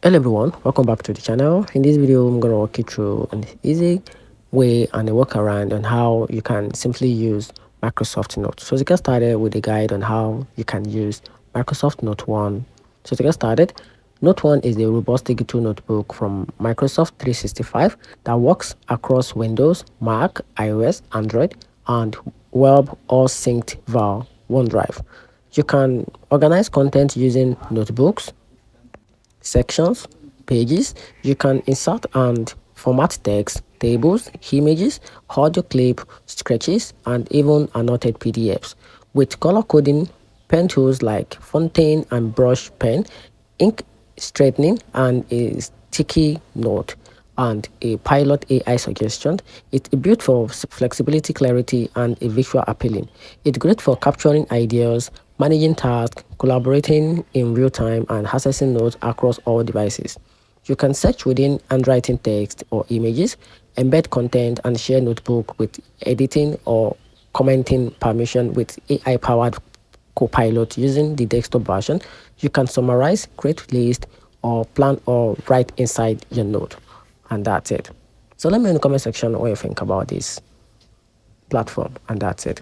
Hello everyone, welcome back to the channel. In this video, I'm going to walk you through an easy way and a workaround on how you can simply use Microsoft Note. So to get started with a guide on how you can use Microsoft Note One. So to get started, Note One is a robust digital notebook from Microsoft 365 that works across Windows, Mac, iOS, Android, and web all synced via OneDrive. You can organize content using notebooks, sections, pages. You can insert and format text, tables, images, audio clip, sketches, and even annotated PDFs. With color coding, pen tools like Fontaine and Brush Pen, ink straightening, and a sticky note and a pilot AI suggestion. It's built for flexibility, clarity, and a visual appealing. It's great for capturing ideas, managing tasks, collaborating in real time, and accessing notes across all devices. You can search within handwriting text or images, embed content, and share notebook with editing or commenting permission with AI-powered Copilot using the desktop version. You can summarize, create list, or plan or write inside your note. And that's it. So let me know in the comment section what you think about this platform. And that's it.